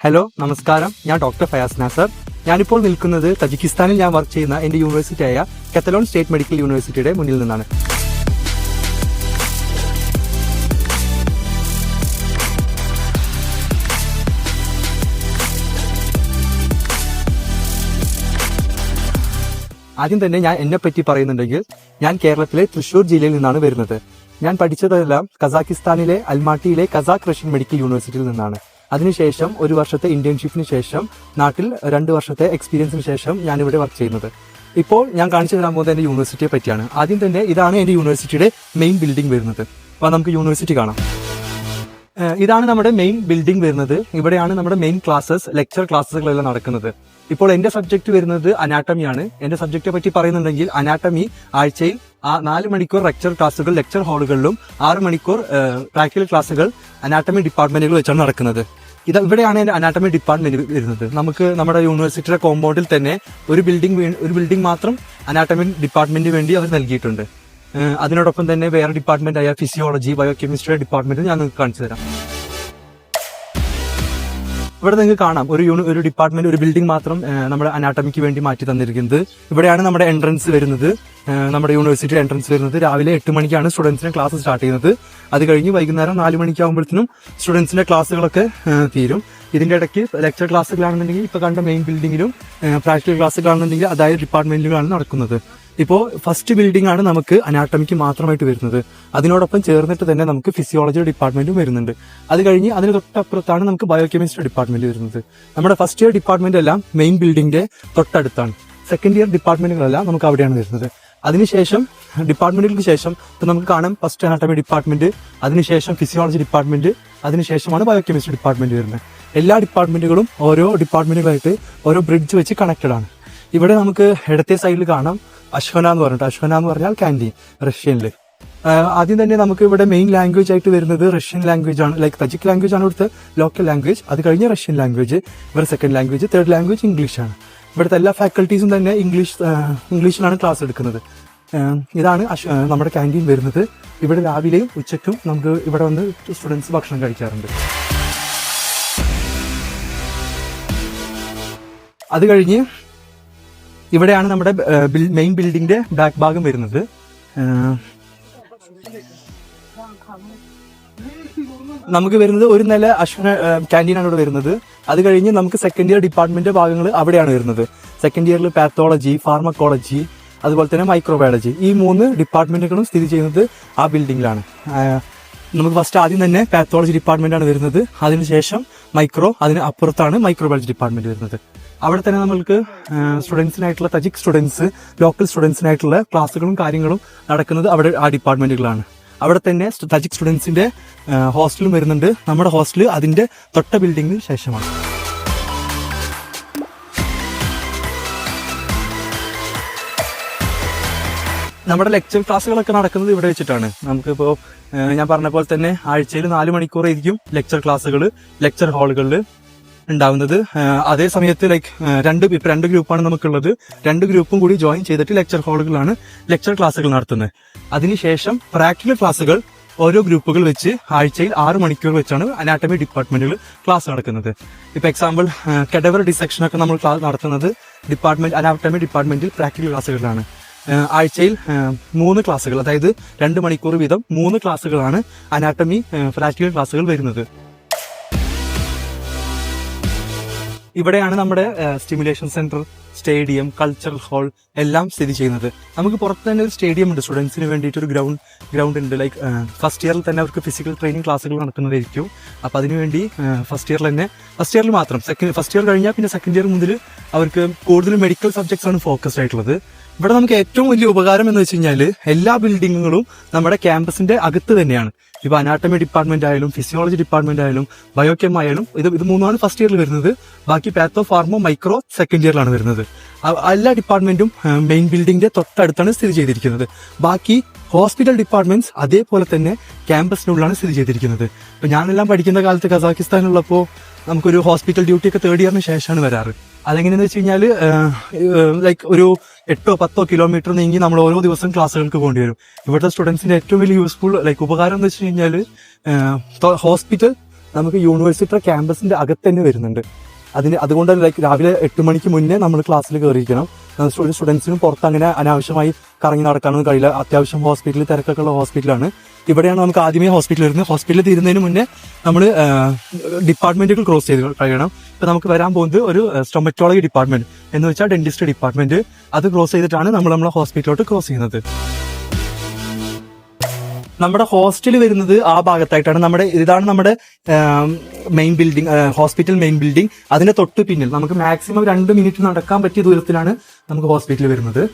Hello നമസ്കാരം, ഞാൻ doctor Fayaz Nasar. ഞാനിപ്പോൾ നിൽക്കുന്നത് തജിക്കിസ്ഥാനിൽ ഞാൻ വർക്ക് ചെയ്യുന്ന എൻ്റെ യൂണിവേഴ്സിറ്റിയായ കത്തലോൺ സ്റ്റേറ്റ് മെഡിക്കൽ യൂണിവേഴ്സിറ്റിയുടെ മുന്നിൽ നിന്നാണ്. ആദ്യം തന്നെ ഞാൻ എന്നെ പറ്റി പറയുന്നുണ്ടെങ്കിൽ, ഞാൻ കേരളത്തിലെ തൃശ്ശൂർ ജില്ലയിൽ നിന്നാണ് വരുന്നത്. ഞാൻ പഠിച്ചതെല്ലാം കസാക്കിസ്ഥാനിലെ അൽമാട്ടിയിലെ കസാഖ് റഷ്യൻ മെഡിക്കൽ യൂണിവേഴ്സിറ്റിയിൽ നിന്നാണ്. അതിനുശേഷം ഒരു വർഷത്തെ ഇന്റേൺഷിപ്പിന് ശേഷം നാട്ടിൽ 2 വർഷത്തെ എക്സ്പീരിയൻസിന് ശേഷം ഞാനിവിടെ വർക്ക് ചെയ്യുന്നത്. ഇപ്പോൾ ഞാൻ കാണിച്ചു തരാൻ പോകുന്നത് എൻ്റെ യൂണിവേഴ്സിറ്റിയെ പറ്റിയാണ്. ആദ്യം തന്നെ ഇതാണ് എൻ്റെ യൂണിവേഴ്സിറ്റിയുടെ മെയിൻ ബിൽഡിംഗ് വരുന്നത്. അപ്പോൾ നമുക്ക് യൂണിവേഴ്സിറ്റി കാണാം. ഇതാണ് നമ്മുടെ മെയിൻ ബിൽഡിംഗ് വരുന്നത്. ഇവിടെയാണ് നമ്മുടെ മെയിൻ ലെക്ചർ ക്ലാസ്സുകളെല്ലാം നടക്കുന്നത്. ഇപ്പോൾ എന്റെ സബ്ജക്ട് വരുന്നത് അനാട്ടമിയാണ്. എന്റെ സബ്ജക്റ്റിനെ പറ്റി പറയുന്നുണ്ടെങ്കിൽ, അനാട്ടമി ആഴ്ചയിൽ 4 മണിക്കൂർ ലെക്ചർ ഹാളുകളിലും 6 മണിക്കൂർ പ്രാക്ടിക്കൽ ക്ലാസ്സുകൾ അനാട്ടമി ഡിപ്പാർട്ട്മെന്റുകൾ വെച്ചാണ് നടക്കുന്നത്. ഇവിടെയാണ് എന്റെ അനാട്ടമി ഡിപ്പാർട്ട്മെന്റ് വരുന്നത്. നമുക്ക് നമ്മുടെ യൂണിവേഴ്സിറ്റിയുടെ കോമ്പൗണ്ടിൽ തന്നെ ഒരു ബിൽഡിംഗ് മാത്രം അനാട്ടമി ഡിപ്പാർട്ട്മെന്റിന് വേണ്ടി അവർ നൽകിയിട്ടുണ്ട്. അതിനോടൊപ്പം തന്നെ വേറെ ഡിപ്പാർട്ട്മെന്റ് ആയ ഫിസിയോളജി, ബയോകെമിസ്ട്രി ഡിപ്പാർട്ട്മെന്റ് ഞാൻ നിങ്ങൾക്ക് കാണിച്ചു തരാം. ഇവിടെ നിങ്ങൾക്ക് കാണാം ഒരു ഡിപ്പാർട്ട്മെന്റ്, ഒരു ബിൽഡിംഗ് മാത്രം നമ്മുടെ അനാട്ടമിക്ക് വേണ്ടി മാറ്റി തന്നിരിക്കുന്നത്. ഇവിടെയാണ് നമ്മുടെ എൻട്രൻസ് വരുന്നത്. നമ്മുടെ യൂണിവേഴ്സിറ്റി എൻട്രൻസ് വരുന്നത് രാവിലെ 8 മണിക്കാണ് സ്റ്റുഡൻസിന് ക്ലാസ് സ്റ്റാർട്ട് ചെയ്യുന്നത്. അത് കഴിഞ്ഞ് വൈകുന്നേരം 4 മണിക്കാകുമ്പോഴത്തേനും സ്റ്റുഡൻസിന്റെ ക്ലാസ്സുകളൊക്കെ തീരും. ഇതിന്റെ ഇടയ്ക്ക് ലെക്ചർ ക്ലാസ്സുകളാണെന്നുണ്ടെങ്കിൽ ഇപ്പൊ കണ്ട മെയിൻ ബിൽഡിങ്ങിലും, പ്രാക്ടിക്കൽ ക്ലാസ്സുകളാണെന്നുണ്ടെങ്കിൽ അതായത് ഡിപ്പാർട്ട്മെന്റിലാണ് നടക്കുന്നത്. ഇപ്പോൾ ഫസ്റ്റ് ബിൽഡിംഗ് ആണ് നമുക്ക് അനാട്ടമിക്ക് മാത്രമായിട്ട് വരുന്നത്. അതിനോടൊപ്പം ചേർന്നിട്ട് തന്നെ നമുക്ക് ഫിസിയോളജി ഡിപ്പാർട്ട്മെന്റും വരുന്നുണ്ട്. അത് കഴിഞ്ഞ് അതിന് തൊട്ടപ്പുറത്താണ് നമുക്ക് ബയോകെമിസ്ട്രി ഡിപ്പാർട്ട്മെന്റ് വരുന്നത്. നമ്മുടെ ഫസ്റ്റ് ഇയർ ഡിപ്പാർട്ട്മെന്റ് എല്ലാം മെയിൻ ബിൽഡിംഗിന്റെ തൊട്ടടുത്താണ്. സെക്കൻഡ് ഇയർ ഡിപ്പാർട്ട്മെന്റുകളെല്ലാം നമുക്ക് അവിടെയാണ് വരുന്നത്. അതിനുശേഷം ഡിപ്പാർട്ട്മെന്റുകൾക്ക് ശേഷം ഇപ്പൊ നമുക്ക് കാണാം ഫസ്റ്റ് അനാട്ടമി ഡിപ്പാർട്ട്മെന്റ്, അതിനുശേഷം ഫിസിയോളജി ഡിപ്പാർട്ട്മെന്റ്, അതിനുശേഷമാണ് ബയോകെമിസ്ട്രി ഡിപ്പാർട്ട്മെന്റ് വരുന്നത്. എല്ലാ ഡിപ്പാർട്ട്മെന്റുകളും ഓരോ ഡിപ്പാർട്ട്മെന്റുകളായിട്ട് ഓരോ ബ്രിഡ്ജ് വെച്ച് കണക്റ്റഡ് ആണ്. ഇവിടെ നമുക്ക് ഇടത്തെ സൈഡിൽ കാണാം അശ്വന എന്ന് പറഞ്ഞാൽ ക്യാൻറ്റീൻ റഷ്യനില്. ആദ്യം തന്നെ നമുക്ക് ഇവിടെ മെയിൻ ലാംഗ്വേജ് ആയിട്ട് വരുന്നത് റഷ്യൻ ലാംഗ്വേജ് ആണ്. ലൈക്ക് തജിക് ലാംഗ്വേജ് ആണ് ഇവിടുത്തെ ലോക്കൽ ലാംഗ്വേജ്. അത് കഴിഞ്ഞ് റഷ്യൻ ലാംഗ്വേജ്, ഇവരുടെ second language, third language English ആണ്. ഇവിടുത്തെ എല്ലാ ഫാക്കൽറ്റീസും തന്നെ ഇംഗ്ലീഷിലാണ് ക്ലാസ് എടുക്കുന്നത്. ഇതാണ് നമ്മുടെ ക്യാൻറ്റീൻ വരുന്നത്. ഇവിടെ രാവിലെയും ഉച്ചയ്ക്കും നമുക്ക് ഇവിടെ വന്ന് സ്റ്റുഡൻസ് ഭക്ഷണം കഴിക്കാറുണ്ട്. അത് കഴിഞ്ഞ് ഇവിടെയാണ് നമ്മുടെ മെയിൻ ബിൽഡിംഗിന്റെ ബാക്ക് ഭാഗം വരുന്നത്. നമുക്ക് വരുന്നത് ഒരു നില അശ്വന ക്യാൻറ്റീനാണ് ഇവിടെ വരുന്നത്. അത് കഴിഞ്ഞ് നമുക്ക് സെക്കൻഡ് ഇയർ ഡിപ്പാർട്ട്മെന്റ് ഭാഗങ്ങൾ അവിടെയാണ് വരുന്നത്. സെക്കൻഡ് ഇയറിൽ പാത്തോളജി, ഫാർമക്കോളജി, അതുപോലെ തന്നെ മൈക്രോബയോളജി, ഈ 3 ഡിപ്പാർട്ട്മെന്റുകളും സ്ഥിതി ചെയ്യുന്നത് ആ ബിൽഡിംഗിലാണ്. നമുക്ക് ഫസ്റ്റ് ആദ്യം തന്നെ പാത്തോളജി ഡിപ്പാർട്ട്മെന്റ് ആണ് വരുന്നത്. അതിനുശേഷം അതിന് അപ്പുറത്താണ് മൈക്രോബയോളജി ഡിപ്പാർട്ട്മെന്റ് വരുന്നത്. അവിടെ തന്നെ നമ്മൾക്ക് സ്റ്റുഡൻസിനായിട്ടുള്ള തജിക് സ്റ്റുഡൻസ്, ലോക്കൽ സ്റ്റുഡൻസിനായിട്ടുള്ള ക്ലാസ്സുകളും കാര്യങ്ങളും നടക്കുന്നത് ആ ഡിപ്പാർട്ട്മെന്റുകളാണ്. അവിടെ തന്നെ തജിക് സ്റ്റുഡൻസിന്റെ ഹോസ്റ്റലും വരുന്നുണ്ട്. നമ്മുടെ ഹോസ്റ്റൽ അതിന്റെ തൊട്ട ബിൽഡിംഗിന് ശേഷമാണ്. നമ്മുടെ ലെക്ചർ ക്ലാസ്സുകളൊക്കെ നടക്കുന്നത് ഇവിടെ വെച്ചിട്ടാണ്. നമുക്കിപ്പോ ഞാൻ പറഞ്ഞ പോലെ തന്നെ ആഴ്ചയിൽ 4 മണിക്കൂറായിരിക്കും ലെക്ചർ ക്ലാസ്സുകൾ ലെക്ചർ ഹാളുകളിൽ ഉണ്ടാവുന്നത്. അതേ സമയത്ത് രണ്ട് ഗ്രൂപ്പാണ് നമുക്കുള്ളത്. 2 ഗ്രൂപ്പും കൂടി ജോയിൻ ചെയ്തിട്ട് ലെക്ചർ ഹാളുകളാണ് ലെക്ചർ ക്ലാസ്സുകൾ നടത്തുന്നത്. അതിനുശേഷം പ്രാക്ടിക്കൽ ക്ലാസ്സുകൾ ഓരോ ഗ്രൂപ്പുകൾ വെച്ച് ആഴ്ചയിൽ 6 മണിക്കൂർ വെച്ചാണ് അനാട്ടമി ഡിപ്പാർട്ട്മെന്റുകൾ ക്ലാസ് നടക്കുന്നത്. ഇപ്പൊ എക്സാമ്പിൾ കഡവർ ഡിസെക്ഷൻ ഒക്കെ നമ്മൾ നടത്തുന്നത് അനാട്ടമി ഡിപ്പാർട്ട്മെന്റിൽ പ്രാക്ടിക്കൽ ക്ലാസ്സുകളിലാണ്. ആഴ്ചയിൽ 3 ക്ലാസ്സുകൾ, അതായത് 2 മണിക്കൂർ വീതം 3 ക്ലാസ്സുകളാണ് അനാട്ടമി പ്രാക്ടിക്കൽ ക്ലാസ്സുകൾ വരുന്നത്. ഇവിടെയാണ് നമ്മുടെ stimulation centre, stadium, cultural hall എല്ലാം സ്ഥിതി ചെയ്യുന്നത്. നമുക്ക് പുറത്ത് തന്നെ ഒരു സ്റ്റേഡിയം ഉണ്ട്. സ്റ്റുഡൻസിന് വേണ്ടിയിട്ട് ഒരു ഗ്രൗണ്ട് ഉണ്ട്. ഫസ്റ്റ് ഇയറിൽ തന്നെ അവർക്ക് ഫിസിക്കൽ ട്രെയിനിങ് ക്ലാസ്സുകൾ നടക്കുന്നതായിരിക്കും. അപ്പൊ അതിനുവേണ്ടി ഫസ്റ്റ് ഇയറിൽ മാത്രം, ഫസ്റ്റ് ഇയർ കഴിഞ്ഞാൽ പിന്നെ സെക്കൻഡ് ഇയർ മുതൽ അവർക്ക് കൂടുതൽ മെഡിക്കൽ സബ്ജക്ട്സ് ആണ് ഫോക്കസ്ഡ് ആയിട്ടുള്ളത്. ഇവിടെ നമുക്ക് ഏറ്റവും വലിയ ഉപകാരം എന്ന് വെച്ച് കഴിഞ്ഞാൽ എല്ലാ ബിൽഡിങ്ങുകളും നമ്മുടെ ക്യാമ്പസിന്റെ അകത്ത് തന്നെയാണ്. ഇപ്പൊ അനാട്ടമി ഡിപ്പാർട്ട്മെന്റ് ആയാലും ഫിസിയോളജി ഡിപ്പാർട്ട്മെന്റ് ആയാലും ബയോകെം ആയാലും ഇത് 3 ഫസ്റ്റ് ഇയറിൽ വരുന്നത്. ബാക്കി പാത്തോ, ഫാർമോ, മൈക്രോ സെക്കൻഡ് ഇയറിലാണ് വരുന്നത്. എല്ലാ ഡിപ്പാർട്ട്മെന്റും മെയിൻ ബിൽഡിംഗിന്റെ തൊട്ടടുത്താണ് സ്ഥിതി ചെയ്തിരിക്കുന്നത്. ബാക്കി ഹോസ്പിറ്റൽ ഡിപ്പാർട്ട്മെന്റ്സ് അതേപോലെ തന്നെ ക്യാമ്പസിനുള്ളിലാണ് സ്ഥിതി ചെയ്തിരിക്കുന്നത്. ഇപ്പൊ ഞാനെല്ലാം പഠിക്കുന്ന കാലത്ത് കസാഖിസ്ഥാനുള്ളപ്പോൾ നമുക്കൊരു ഹോസ്പിറ്റൽ ഡ്യൂട്ടി ഒക്കെ 3rd ഇയറിന് ശേഷമാണ് വരാറ്. അതെങ്ങനെയെന്ന് വെച്ച് കഴിഞ്ഞാൽ ഒരു 8-10 കിലോമീറ്റർ നീങ്ങി നമ്മൾ ഓരോ ദിവസം ക്ലാസ്സുകൾക്ക് പോകേണ്ടി വരും. ഇവിടുത്തെ സ്റ്റുഡൻസിന്റെ ഏറ്റവും വലിയ യൂസ്ഫുൾ ഉപകാരം എന്ന് വെച്ച് കഴിഞ്ഞാൽ ഹോസ്പിറ്റൽ നമുക്ക് യൂണിവേഴ്സിറ്റിയുടെ ക്യാമ്പസിന്റെ അകത്ത് തന്നെ വരുന്നുണ്ട്. അതുകൊണ്ട് ലൈക്ക് രാവിലെ 8 മണിക്ക് മുന്നേ നമ്മൾ ക്ലാസ്സിൽ കയറിയിരിക്കണം. സ്റ്റുഡൻസിനും പുറത്ത് അങ്ങനെ അനാവശ്യമായി കറങ്ങി നടക്കാനൊന്നും കഴിയില്ല. അത്യാവശ്യം ഹോസ്പിറ്റലിൽ തിരക്കൊക്കെ ഉള്ള ഹോസ്പിറ്റലാണ്. ഇവിടെയാണ് നമുക്ക് ആദ്യമേ ഹോസ്പിറ്റൽ വരുന്നത്. ഹോസ്പിറ്റലിൽ തീരുന്നതിന് മുന്നേ നമ്മൾ ഡിപ്പാർട്ട്മെന്റുകൾ ക്രോസ് ചെയ്ത് കഴിയണം. ഇപ്പൊ നമുക്ക് വരാൻ പോകുന്നത് ഒരു സ്റ്റൊമറ്റോളജി ഡിപ്പാർട്ട്മെന്റ് എന്ന് വെച്ചാൽ ഡെന്റിസ്റ്റ് ഡിപ്പാർട്ട്മെന്റ്. അത് ക്രോസ് ചെയ്തിട്ടാണ് നമ്മളെ ഹോസ്പിറ്റലിലോട്ട് ക്രോസ് ചെയ്യുന്നത്. നമ്മുടെ ഹോസ്റ്റൽ വരുന്നത് ആ ഭാഗത്തായിട്ടാണ്. ഇതാണ് നമ്മുടെ main building, hospital main building. അതിന്റെ തൊട്ട് പിന്നിൽ നമുക്ക് മാക്സിമം 2 മിനിറ്റ് നടക്കാൻ പറ്റിയ ദൂരത്തിലാണ് നമുക്ക് ഹോസ്പിറ്റൽ വരുന്നത്.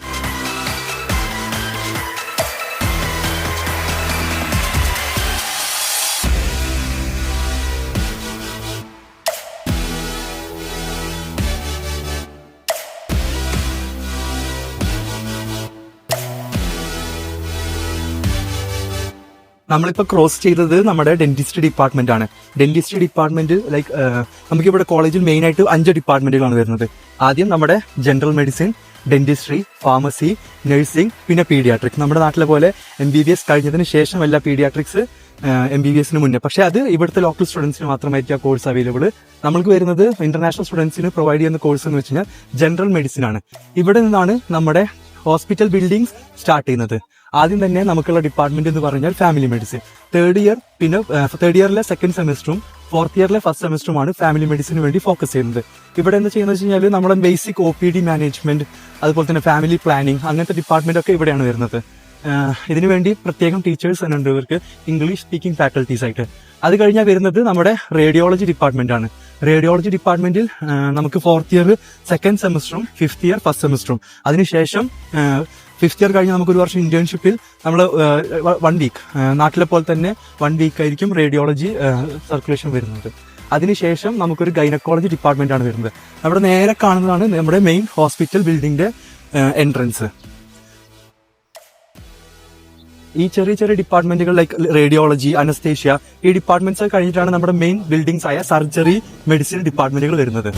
നമ്മളിപ്പോ ക്രോസ് ചെയ്തത് നമ്മുടെ ഡെന്റിസ്റ്റ് ഡിപ്പാർട്ട്മെന്റ് ആണ്. ഡെന്റിസ്റ്റ് ഡിപ്പാർട്ട്മെന്റ് ലൈക്ക് നമുക്കിവിടെ കോളേജിൽ മെയിൻ ആയിട്ട് 5 ഡിപ്പാർട്ട്മെന്റുകളാണ് വരുന്നത്. ആദ്യം നമ്മുടെ general medicine, dentistry, pharmacy, nursing, പിന്നെ പീഡിയാട്രിക്സ്. നമ്മുടെ നാട്ടിലെ പോലെ MBBS കഴിഞ്ഞതിന് ശേഷമല്ല പീഡിയാട്രിക്സ് MBBSന് മുന്നേ. പക്ഷെ അത് ഇവിടുത്തെ ലോക്കൽ സ്റ്റുഡൻസിന് മാത്രമായിരിക്കും ആ കോഴ്സ് അവൈലബിൾ. നമ്മൾക്ക് വരുന്നത് ഇന്റർനാഷണൽ സ്റ്റുഡൻസിന് പ്രൊവൈഡ് ചെയ്യുന്ന കോഴ്സ് എന്ന് വെച്ച് കഴിഞ്ഞാൽ ജനറൽ മെഡിസിൻ ആണ്. ഇവിടെ നിന്നാണ് നമ്മുടെ ഹോസ്പിറ്റൽ ബിൽഡിംഗ്സ് സ്റ്റാർട്ട് ചെയ്യുന്നത്. ആദ്യം തന്നെ നമുക്കുള്ള ഡിപ്പാർട്ട്മെന്റ് എന്ന് പറഞ്ഞാൽ ഫാമിലി മെഡിസിൻ. തേർഡ് ഇയറിലെ സെക്കൻഡ് സെമസ്റ്ററും ഫോർത്ത് ഇയറിലെ ഫസ്റ്റ് സെമസ്റ്ററുമാണ് ഫാമിലി മെഡിസിന് വേണ്ടി ഫോക്കസ് ചെയ്യുന്നത്. ഇവിടെ എന്താ ചെയ്യുന്നത് വെച്ച് കഴിഞ്ഞാൽ നമ്മുടെ ബേസിക് OPD മാനേജ്മെന്റ്, അതുപോലെ തന്നെ ഫാമിലി പ്ലാനിങ്, അങ്ങനത്തെ ഡിപ്പാർട്ട്മെന്റ് ഒക്കെ ഇവിടെയാണ് വരുന്നത്. ഇതിനുവേണ്ടി പ്രത്യേകം ടീച്ചേഴ്സ് തന്നെ ഉണ്ട് ഇവർക്ക്, ഇംഗ്ലീഷ് സ്പീക്കിംഗ് ഫാക്കൽറ്റീസ് ആയിട്ട്. അത് കഴിഞ്ഞാൽ വരുന്നത് നമ്മുടെ റേഡിയോളജി ഡിപ്പാർട്ട്മെന്റ് ആണ്. റേഡിയോളജി ഡിപ്പാർട്ട്മെന്റിൽ നമുക്ക് ഫോർത്ത് ഇയർ സെക്കൻഡ് സെമസ്റ്ററും ഫിഫ്ത്ത് ഇയർ ഫസ്റ്റ് സെമസ്റ്ററും, അതിനുശേഷം ഫിഫ്ത്ത് ഇയർ കഴിഞ്ഞ് നമുക്കൊരു വർഷം ഇന്റേൺഷിപ്പിൽ നമ്മൾ 1 വീക്ക്, നാട്ടിലെ പോലെ തന്നെ 1 വീക്ക് ആയിരിക്കും റേഡിയോളജി സർക്കുലേഷൻ വരുന്നത്. അതിനുശേഷം നമുക്കൊരു ഗൈനക്കോളജി ഡിപ്പാർട്ട്മെന്റ് ആണ് വരുന്നത്. നമ്മുടെ നേരെ കാണുന്നതാണ് നമ്മുടെ മെയിൻ ഹോസ്പിറ്റൽ ബിൽഡിംഗിന്റെ എൻട്രൻസ്. ഈ ചെറിയ ചെറിയ ഡിപ്പാർട്ട്മെന്റുകൾ ലൈക്ക് റേഡിയോളജി, അനസ്തേഷ്യ, ഈ ഡിപ്പാർട്ട്മെന്റ്സ് കഴിഞ്ഞിട്ടാണ് നമ്മുടെ മെയിൻ ബിൽഡിംഗ്സ് ആയ സർജറി, മെഡിസിൻ ഡിപ്പാർട്ട്മെന്റുകൾ വരുന്നത്.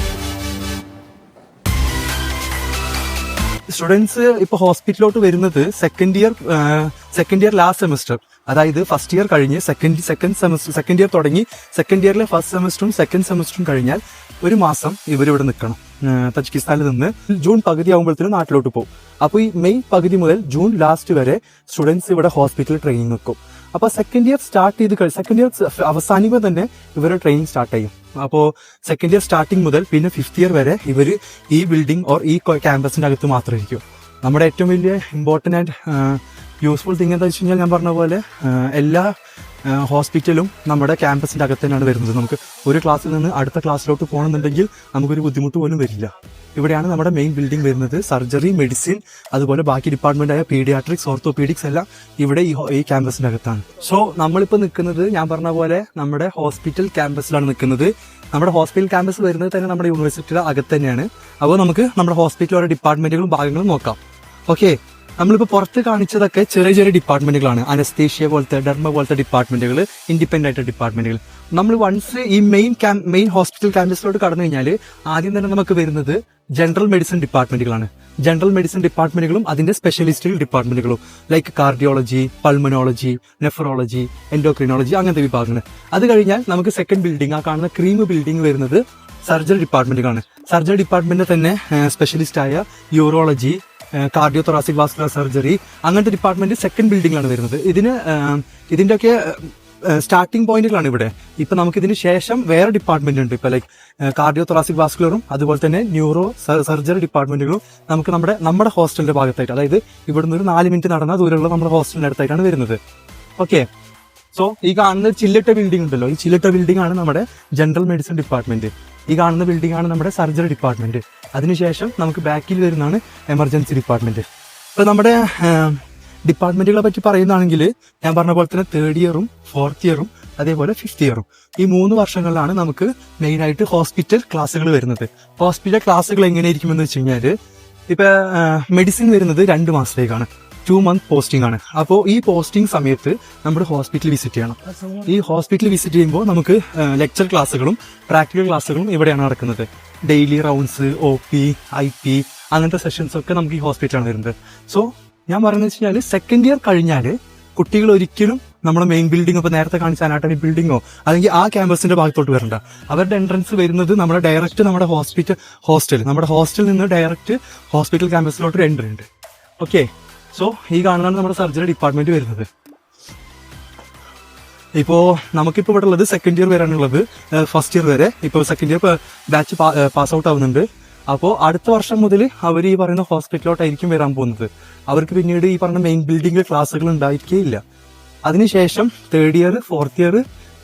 സ്റ്റുഡൻസ് ഇപ്പൊ ഹോസ്പിറ്റലിലോട്ട് വരുന്നത് സെക്കൻഡ് ഇയർ ലാസ്റ്റ് സെമസ്റ്റർ, അതായത് ഫസ്റ്റ് ഇയർ കഴിഞ്ഞ് സെക്കൻഡ് ഇയർ തുടങ്ങി സെക്കൻഡ് ഇയറിലെ ഫസ്റ്റ് സെമസ്റ്ററും സെക്കൻഡ് സെമസ്റ്ററും കഴിഞ്ഞാൽ 1 മാസം ഇവരിവിടെ നിൽക്കണം. തജിക്കിസ്ഥാനിൽ നിന്ന് ജൂൺ പകുതി ആകുമ്പോഴത്തേനും നാട്ടിലോട്ട് പോകും. അപ്പോൾ ഈ മെയ് പകുതി മുതൽ ജൂൺ ലാസ്റ്റ് വരെ സ്റ്റുഡൻസ് ഇവിടെ ഹോസ്പിറ്റൽ ട്രെയിനിങ് നിൽക്കും. അപ്പൊ സെക്കൻഡ് ഇയർ സെക്കൻഡ് ഇയർ അവസാനിക്കുമ്പോൾ തന്നെ ഇവരുടെ ട്രെയിനിങ് സ്റ്റാർട്ട് ചെയ്യും. അപ്പോൾ സെക്കൻഡ് ഇയർ സ്റ്റാർട്ടിങ് മുതൽ പിന്നെ ഫിഫ്ത്ത് ഇയർ വരെ ഇവർ ഈ ബിൽഡിംഗ് ഓർ ഈ ക്യാമ്പസിന്റെ അകത്ത് മാത്രമായിരിക്കും. നമ്മുടെ ഏറ്റവും വലിയ ഇമ്പോർട്ടൻ്റ് ആൻഡ് യൂസ്ഫുൾ തിങ് എന്താ വെച്ച് കഴിഞ്ഞാൽ, ഞാൻ പറഞ്ഞ പോലെ എല്ലാ ഹോസ്പിറ്റലും നമ്മുടെ ക്യാമ്പസിന്റെ അകത്ത് തന്നെയാണ് വരുന്നത്. നമുക്ക് ഒരു ക്ലാസ്സിൽ നിന്ന് അടുത്ത ക്ലാസ്സിലോട്ട് പോകണമെന്നുണ്ടെങ്കിൽ നമുക്കൊരു ബുദ്ധിമുട്ട് പോലും വരില്ല. ഇവിടെയാണ് നമ്മുടെ മെയിൻ ബിൽഡിംഗ് വരുന്നത്. സർജറി, മെഡിസിൻ, അതുപോലെ ബാക്കി ഡിപ്പാർട്ട്മെന്റായ പീഡിയാട്രിക്സ്, ഓർത്തോപീഡിക്സ് എല്ലാം ഇവിടെ ഈ ക്യാമ്പസിന്റെ അകത്താണ്. സോ നമ്മളിപ്പോൾ നിൽക്കുന്നത് ഞാൻ പറഞ്ഞ പോലെ നമ്മുടെ ഹോസ്പിറ്റൽ ക്യാമ്പസിലാണ് നിൽക്കുന്നത്. നമ്മുടെ ഹോസ്പിറ്റൽ ക്യാമ്പസ് വരുന്നത് തന്നെ നമ്മുടെ യൂണിവേഴ്സിറ്റിയുടെ അകത്ത് തന്നെയാണ്. അപ്പോൾ നമുക്ക് നമ്മുടെ ഹോസ്പിറ്റലിലെ ഡിപ്പാർട്ട്മെന്റുകളും ഭാഗങ്ങളും നോക്കാം. ഓക്കെ, നമ്മളിപ്പോൾ പുറത്ത് കാണിച്ചതൊക്കെ ചെറിയ ചെറിയ ഡിപ്പാർട്ട്മെന്റുകളാണ്. അനസ്തേഷ്യ പോലത്തെ, ഡെർമ പോലത്തെ ഡിപ്പാർട്ട്മെന്റുകൾ, ഇൻഡിപെൻഡന്റ് ആയിട്ട് ഡിപ്പാർട്ട്മെന്റുകൾ. നമ്മൾ വൺസ് ഈ മെയിൻ ഹോസ്പിറ്റൽ ക്യാമ്പസിലോട്ട് കടന്നു കഴിഞ്ഞാൽ ആദ്യം തന്നെ നമുക്ക് വരുന്നത് ജനറൽ മെഡിസിൻ ഡിപ്പാർട്ട്മെന്റുകളാണ്. ജനറൽ മെഡിസിൻ ഡിപ്പാർട്ട്മെന്റുകളും അതിന്റെ സ്പെഷ്യലിസ്റ്റ് ഡിപ്പാർട്ട്മെന്റുകളും like cardiology, pulmonology, nephrology, endocrinology, അങ്ങനത്തെ വിഭാഗങ്ങൾ. അത് കഴിഞ്ഞാൽ നമുക്ക് സെക്കൻഡ് ബിൽഡിംഗ്, ആ കാണുന്ന ക്രീം ബിൽഡിംഗ് വരുന്നത് സർജറി ഡിപ്പാർട്ട്മെന്റുകളാണ്. സർജറി ഡിപ്പാർട്ട്മെന്റിൽ തന്നെ സ്പെഷ്യലിസ്റ്റ് ആയ urology, cardio thoracic vascular surgery, അങ്ങനത്തെ ഡിപ്പാർട്ട്മെന്റ് സെക്കൻഡ് ബിൽഡിംഗിലാണ് വരുന്നത്. ഇതിന്റെയൊക്കെ സ്റ്റാർട്ടിംഗ് പോയിന്റുകളാണ് ഇവിടെ. ഇപ്പൊ നമുക്ക് ഇതിന് ശേഷം വേറെ ഡിപ്പാർട്ട്മെന്റ് ഉണ്ട്. ഇപ്പൊ ലൈക്ക് കാർഡിയോ തൊറാസിക് വാസ്കുലറും അതുപോലെ തന്നെ ന്യൂറോ സർജറി ഡിപ്പാർട്ട്മെന്റുകളും നമുക്ക് നമ്മുടെ ഹോസ്റ്റലിന്റെ ഭാഗത്തായിട്ട്, അതായത് ഇവിടുന്ന് ഒരു 4 മിനിറ്റ് നടന്ന ദൂരമുള്ള നമ്മുടെ ഹോസ്റ്റലിന്റെ അടുത്തായിട്ടാണ് വരുന്നത്. ഓക്കെ, സോ ഈ കാണുന്ന ചില്ലിട്ട ബിൽഡിംഗ് ഉണ്ടല്ലോ, ഈ ചില്ലിട്ട ബിൽഡിംഗ് ആണ് നമ്മുടെ ജനറൽ മെഡിസിൻ ഡിപ്പാർട്ട്മെന്റ്. ഈ കാണുന്ന ബിൽഡിംഗ് ആണ് നമ്മുടെ സർജറി ഡിപ്പാർട്ട്മെന്റ്. അതിനുശേഷം നമുക്ക് ബാക്കിൽ വരുന്നതാണ് എമർജൻസി ഡിപ്പാർട്ട്മെന്റ്. ഇപ്പൊ നമ്മുടെ ഡിപ്പാർട്ട്മെന്റുകളെ പറ്റി പറയുന്നതാണെങ്കിൽ ഞാൻ പറഞ്ഞ പോലെ തന്നെ തേർഡ് ഇയറും ഫോർത്ത് ഇയറും അതേപോലെ ഫിഫ്ത്ത് ഇയറും, ഈ 3 വർഷങ്ങളിലാണ് നമുക്ക് മെയിൻ ആയിട്ട് ഹോസ്പിറ്റൽ ക്ലാസ്സുകൾ വരുന്നത്. ഹോസ്പിറ്റൽ ക്ലാസ്സുകൾ എങ്ങനെയായിരിക്കുമെന്ന് വെച്ച് കഴിഞ്ഞാൽ, ഇപ്പൊ മെഡിസിൻ വരുന്നത് 2 മാസത്തേക്കാണ്, 2 മന്ത് പോസ്റ്റിംഗ് ആണ്. അപ്പോൾ ഈ പോസ്റ്റിംഗ് സമയത്ത് നമ്മുടെ ഹോസ്പിറ്റൽ വിസിറ്റ് ചെയ്യണം. ഈ ഹോസ്പിറ്റൽ വിസിറ്റ് ചെയ്യുമ്പോൾ നമുക്ക് ലെക്ചർ ക്ലാസ്സുകളും പ്രാക്ടിക്കൽ ക്ലാസ്സുകളും ഇവിടെയാണ് നടക്കുന്നത്. ഡെയിലി റൗണ്ട്സ്, OP, IP അങ്ങനത്തെ സെഷൻസ് ഒക്കെ നമുക്ക് ഈ ഹോസ്പിറ്റലാണ് വരുന്നത്. സോ ഞാൻ പറയുന്നത് വെച്ച് കഴിഞ്ഞാൽ സെക്കൻഡ് ഇയർ കഴിഞ്ഞാൽ കുട്ടികൾ ഒരിക്കലും നമ്മുടെ മെയിൻ ബിൽഡിംഗ് ഇപ്പൊ നേരത്തെ കാണിച്ച അനാട്ടമി ബിൽഡിങ്ങോ അല്ലെങ്കിൽ ആ ക്യാമ്പസിന്റെ ഭാഗത്തോട്ട് വരണ്ട. അവരുടെ എൻട്രൻസ് വരുന്നത് നമ്മുടെ ഡയറക്റ്റ് നമ്മുടെ നമ്മുടെ ഹോസ്റ്റലിൽ നിന്ന് ഡയറക്റ്റ് ഹോസ്പിറ്റൽ ക്യാമ്പസിലോട്ട് ഒരു എൻട്രി ഉണ്ട്. ഓക്കെ, സോ ഈ കാണുന്നതാണ് നമ്മുടെ സർജറി ഡിപ്പാർട്ട്മെന്റ് വരുന്നത്. ഇപ്പോ നമുക്കിപ്പോ ഇവിടെ ഉള്ളത് സെക്കൻഡ് ഇയർ വരാനുള്ളത്, ഫസ്റ്റ് ഇയർ വരെ. ഇപ്പോൾ second year batch pass out ആവുന്നുണ്ട്. അപ്പോൾ അടുത്ത വർഷം മുതൽ അവർ ഈ പറയുന്ന ഹോസ്പിറ്റലിലോട്ടായിരിക്കും വരാൻ പോകുന്നത്. അവർക്ക് പിന്നീട് ഈ പറഞ്ഞ മെയിൻ ബിൽഡിംഗിൽ ക്ലാസ്സുകൾ ഉണ്ടായിരിക്കുകയില്ല. അതിനുശേഷം third year, fourth year,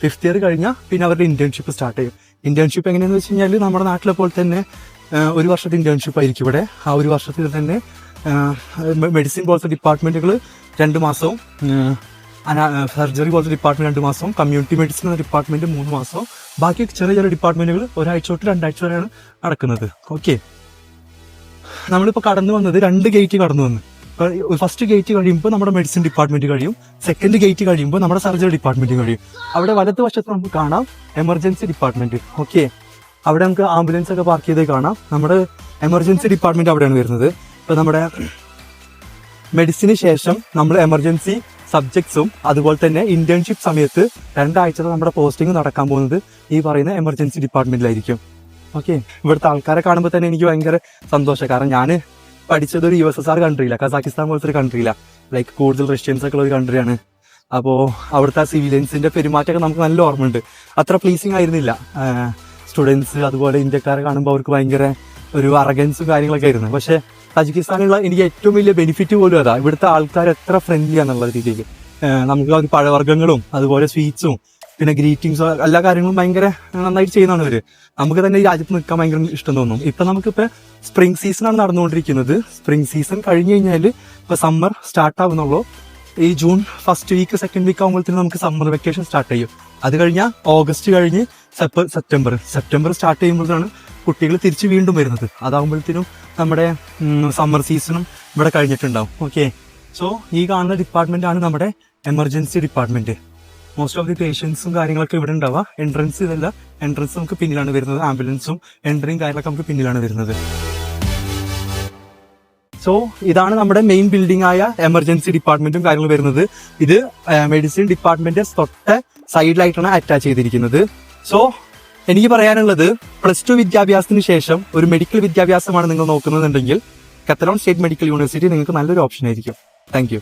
fifth year കഴിഞ്ഞാൽ പിന്നെ അവരുടെ ഇന്റേൺഷിപ്പ് സ്റ്റാർട്ട് ചെയ്യും. ഇന്റേൺഷിപ്പ് എങ്ങനെയാണെന്ന് വെച്ച് കഴിഞ്ഞാൽ നമ്മുടെ നാട്ടിലെ പോലെ തന്നെ ഒരു വർഷത്തെ ഇന്റേൺഷിപ്പ് ആയിരിക്കും ഇവിടെ. ആ ഒരു വർഷത്തിൽ തന്നെ മെഡിസിൻ പോലത്തെ ഡിപ്പാർട്ട്മെന്റുകൾ 2 മാസവും, സർജറി പോലത്തെ ഡിപ്പാർട്ട്മെന്റ് 2 മാസവും, കമ്മ്യൂണിറ്റി മെഡിസിൻ എന്ന ഡിപ്പാർട്ട്മെന്റ് 3 മാസവും, ബാക്കി ചെറിയ ചെറിയ ഡിപ്പാർട്ട്മെന്റുകൾ ഒരാഴ്ച തൊട്ട് 2 ആഴ്ച വരെയാണ് നടക്കുന്നത്. ഓക്കെ, നമ്മളിപ്പോൾ കടന്നു വന്നത് 2 ഗേറ്റ് കടന്നു വന്നു. ഫസ്റ്റ് ഗേറ്റ് കഴിയുമ്പോൾ നമ്മുടെ മെഡിസിൻ ഡിപ്പാർട്ട്മെന്റ് കഴിയും, സെക്കൻഡ് ഗേറ്റ് കഴിയുമ്പോൾ നമ്മുടെ സർജറി ഡിപ്പാർട്ട്മെന്റ് കഴിയും. അവിടെ വലതുവശത്ത് നമുക്ക് കാണാം എമർജൻസി ഡിപ്പാർട്ട്മെന്റ്. ഓക്കെ, അവിടെ നമുക്ക് ആംബുലൻസ് ഒക്കെ പാർക്ക് ചെയ്തേ കാണാം. നമ്മുടെ എമർജൻസി ഡിപ്പാർട്ട്മെന്റ് അവിടെയാണ് വരുന്നത്. ഇപ്പൊ നമ്മുടെ മെഡിസിന് ശേഷം നമ്മൾ എമർജൻസി സബ്ജക്ട്സും അതുപോലെ തന്നെ ഇന്റേൺഷിപ്പ് സമയത്ത് 2 ആഴ്ചത്തെ നമ്മുടെ പോസ്റ്റിംഗ് നടക്കാൻ പോകുന്നത് ഈ പറയുന്ന എമർജൻസി ഡിപ്പാർട്ട്മെന്റിലായിരിക്കും. ഓക്കെ, ഇവിടുത്തെ ആൾക്കാരെ കാണുമ്പോൾ തന്നെ എനിക്ക് ഭയങ്കര സന്തോഷം. കാരണം ഞാൻ പഠിച്ചത് ഒരു USSR കൺട്രിയില്ല, കസാക്കിസ്ഥാൻ പോലത്തെ ഒരു കൺട്രിയില്ല. ലൈക്ക് കൂടുതൽ റഷ്യൻസ് ഒക്കെ ഉള്ള ഒരു കൺട്രിയാണ്. അപ്പോൾ അവിടുത്തെ സിവിലിയൻസിന്റെ പെരുമാറ്റമൊക്കെ നമുക്ക് നല്ല ഓർമ്മയുണ്ട്. അത്ര പ്ലീസിങ് ആയിരുന്നില്ല. സ്റ്റുഡൻസ് അതുപോലെ ഇന്ത്യക്കാരെ കാണുമ്പോൾ അവർക്ക് ഭയങ്കര ഒരു അറഗൻസും കാര്യങ്ങളൊക്കെ ആയിരുന്നു. പക്ഷെ തജിക്കിസ്ഥാനിലുള്ള എനിക്ക് ഏറ്റവും വലിയ ബെനിഫിറ്റ് പോലും അതാ, ഇവിടുത്തെ ആൾക്കാർ എത്ര ഫ്രണ്ട്ലി ആണെന്നുള്ള രീതിയിൽ. നമുക്ക് അവർ പഴവർഗ്ഗങ്ങളും അതുപോലെ സ്വീറ്റ്സും പിന്നെ ഗ്രീറ്റിംഗ്സും എല്ലാ കാര്യങ്ങളും ഭയങ്കര നന്നായിട്ട് ചെയ്യുന്നതാണ് ഇവര്. നമുക്ക് തന്നെ ഈ രാജ്യത്ത് നിൽക്കാൻ ഭയങ്കര ഇഷ്ടം തോന്നും. ഇപ്പൊ നമുക്കിപ്പോ സ്പ്രിംഗ് സീസണാണ് നടന്നുകൊണ്ടിരിക്കുന്നത്. സ്പ്രിംഗ് സീസൺ കഴിഞ്ഞ് കഴിഞ്ഞാൽ ഇപ്പൊ സമ്മർ സ്റ്റാർട്ട് ആവുന്നുള്ളൂ. ഈ June first week second week ആകുമ്പോഴത്തേനും നമുക്ക് സമ്മർ വെക്കേഷൻ സ്റ്റാർട്ട് ചെയ്യും. അത് കഴിഞ്ഞാൽ ഓഗസ്റ്റ് കഴിഞ്ഞ് സെപ്റ്റംബർ സ്റ്റാർട്ട് ചെയ്യുമ്പോഴാണ് കുട്ടികൾ തിരിച്ച് വീണ്ടും വരുന്നത്. അതാകുമ്പോഴത്തേനും നമ്മുടെ സമ്മർ സീസണും ഇവിടെ കഴിഞ്ഞിട്ടുണ്ടാവും. ഓക്കെ, സോ ഈ കാണുന്ന ഡിപ്പാർട്ട്മെന്റ് ആണ് നമ്മുടെ emergency department. Most of the പേഷ്യൻസും കാര്യങ്ങളൊക്കെ ഇവിടെ ഉണ്ടാവുക. എൻട്രൻസ് ഇതല്ല, എൻട്രൻസ് നമുക്ക് പിന്നിലാണ് വരുന്നത്. ആംബുലൻസും എൻട്രിയും കാര്യങ്ങളൊക്കെ നമുക്ക് പിന്നിലാണ് വരുന്നത്. സോ ഇതാണ് നമ്മുടെ മെയിൻ ബിൽഡിംഗ് ആയ എമർജൻസി ഡിപ്പാർട്ട്മെന്റും കാര്യങ്ങളും വരുന്നത്. ഇത് മെഡിസിൻ ഡിപ്പാർട്ട്മെന്റ് തൊട്ട് സൈഡിലായിട്ടാണ് അറ്റാച്ച് ചെയ്തിരിക്കുന്നത്. സോ എനിക്ക് പറയാനുള്ളത്, +2 വിദ്യാഭ്യാസത്തിന് ശേഷം ഒരു മെഡിക്കൽ വിദ്യാഭ്യാസമാണ് നിങ്ങൾ നോക്കുന്നതെന്നുണ്ടെങ്കിൽ കത്തലോൺ സ്റ്റേറ്റ് മെഡിക്കൽ യൂണിവേഴ്സിറ്റി നിങ്ങൾക്ക് നല്ലൊരു ഓപ്ഷൻ ആയിരിക്കും. Thank you.